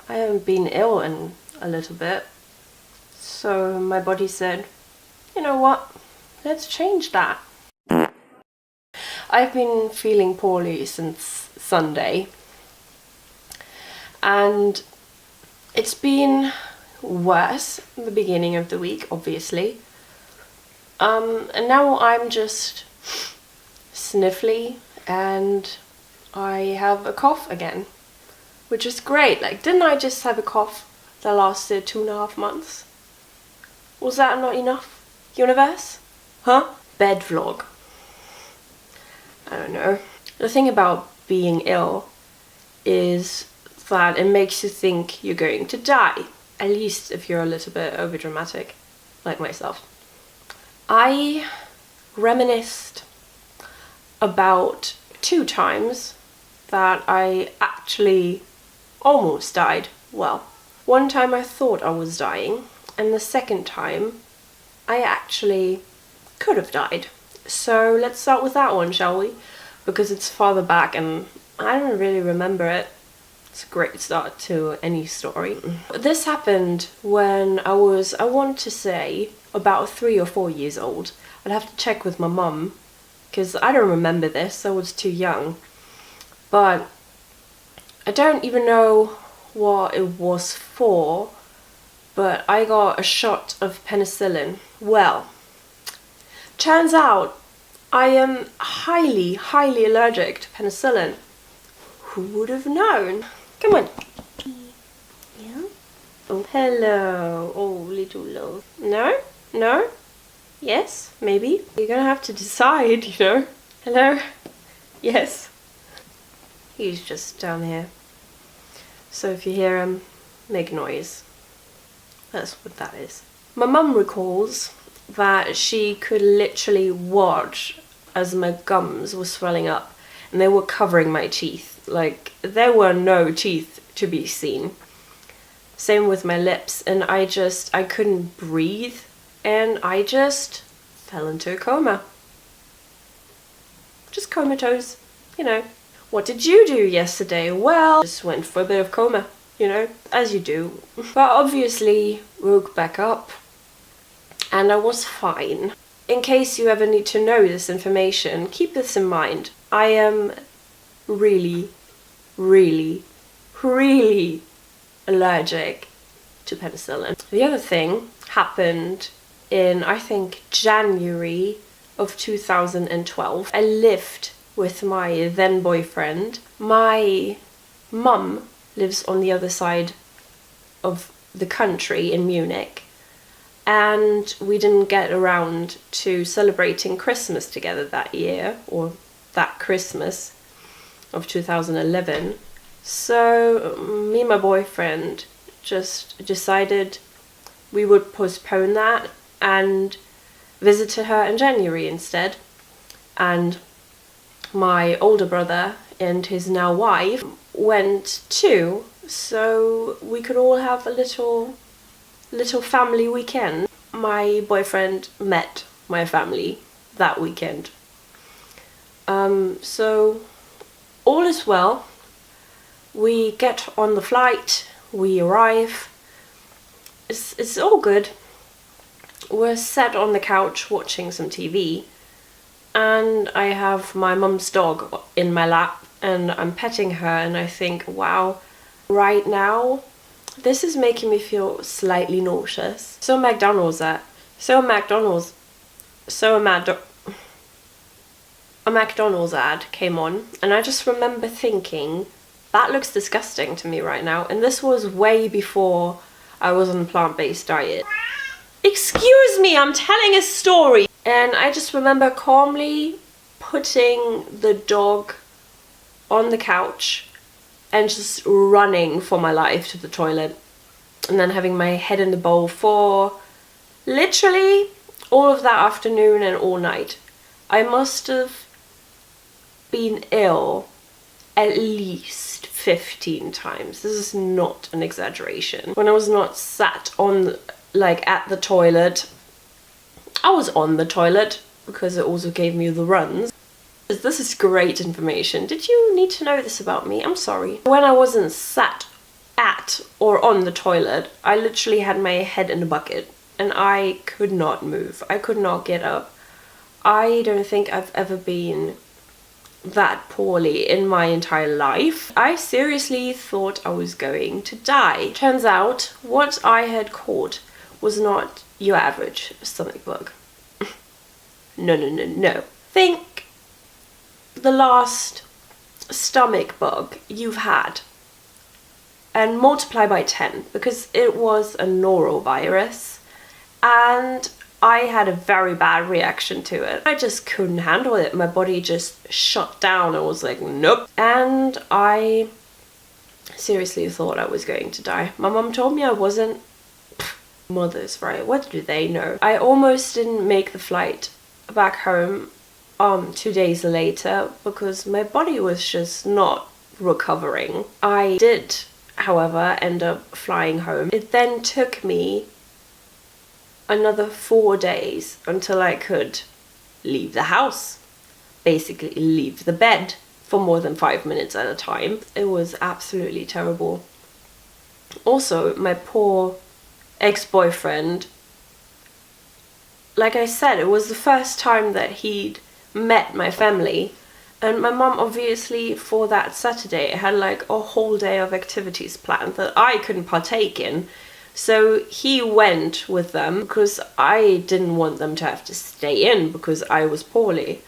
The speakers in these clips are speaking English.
I haven't been ill in a little bit. So my body said, you know what, let's change that. I've been feeling poorly since Sunday. And it's been worse in the beginning of the week, obviously. And now I'm just sniffly and I have a cough again, which is great. Like, didn't I just have a cough that lasted 2.5 months? Was that not enough, universe? Huh? Bed vlog. I don't know. The thing about being ill is that it makes you think you're going to die. At least if you're a little bit overdramatic, like myself. I reminisced about 2 times that I actually almost died. Well, one time I thought I was dying, and the second time I actually could have died. So let's start with that one, shall we? Because it's farther back and I don't really remember it. It's a great start to any story. This happened when I want to say, about 3 or 4 years old. I'd have to check with my mum, because I don't remember this, I was too young. But I don't even know what it was for, but I got a shot of penicillin. Well, turns out I am highly, highly allergic to penicillin. Who would have known? Come on. Yeah? Oh, hello. Oh, little love. No? No? Yes? Maybe? You're gonna have to decide, you know? Hello? Yes? He's just down here. So if you hear him, make noise. That's what that is. My mum recalls that she could literally watch as my gums were swelling up and they were covering my teeth. Like, there were no teeth to be seen. Same with my lips, and I couldn't breathe, and I just fell into a coma. Just comatose, you know. What did you do yesterday? Well, just went for a bit of coma, you know, as you do. But obviously woke back up, and I was fine. In case you ever need to know this information, keep this in mind. I am really, really, really allergic to penicillin. The other thing happened in, I think, January of 2012. I lived with my then boyfriend. My mum lives on the other side of the country in Munich, and we didn't get around to celebrating Christmas together that year, or that Christmas of 2011. So me and my boyfriend just decided we would postpone that and visited her in January instead. And my older brother and his now wife went too, so we could all have a little family weekend. My boyfriend met my family that weekend. So all is well. We get on the flight, we arrive, it's all good. We're sat on the couch watching some TV, and I have my mum's dog in my lap and I'm petting her, and I think, wow, right now this is making me feel slightly nauseous. A McDonald's ad came on, and I just remember thinking, that looks disgusting to me right now. And this was way before I was on a plant-based diet. Excuse me, I'm telling a story. And I just remember calmly putting the dog on the couch and just running for my life to the toilet, and then having my head in the bowl for literally all of that afternoon and all night. I must have been ill at least 15 times. This is not an exaggeration. When I was not sat on, like, at the toilet, I was on the toilet because it also gave me the runs. This is great information. Did you need to know this about me? I'm sorry. When I wasn't sat at at or on the toilet, I literally had my head in a bucket and I could not move. I could not get up. I don't think I've ever been that poorly in my entire life. I seriously thought I was going to die. Turns out what I had caught was not your average stomach bug. No. Think the last stomach bug you've had and multiply by 10, because it was a norovirus and I had a very bad reaction to it. I just couldn't handle it. My body just shut down. I was like, nope. And I seriously thought I was going to die. My mum told me I wasn't. Mothers, right? What do they know? I almost didn't make the flight back home 2 days later because my body was just not recovering. I did, however, end up flying home. It then took me another 4 days until I could leave the house, basically leave the bed for more than 5 minutes at a time. It was absolutely terrible. Also, my poor ex-boyfriend, like I said, it was the first time that he'd met my family, and my mum obviously for that Saturday had like a whole day of activities planned that I couldn't partake in. So he went with them because I didn't want them to have to stay in because I was poorly.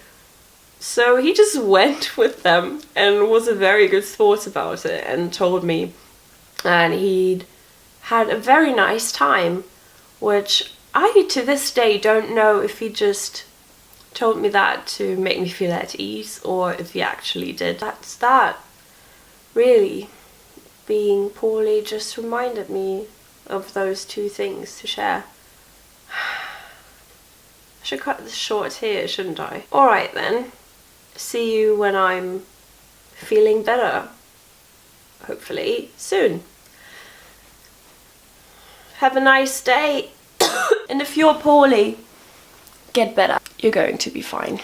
So he just went with them and was a very good sport about it and told me. And he'd had a very nice time, which I to this day don't know if he just told me that to make me feel at ease or if he actually did. That's that. Really, being poorly just reminded me of those two things to share. I should cut this short here, shouldn't I? Alright then. See you when I'm feeling better. Hopefully soon. Have a nice day. And if you're poorly, get better. You're going to be fine.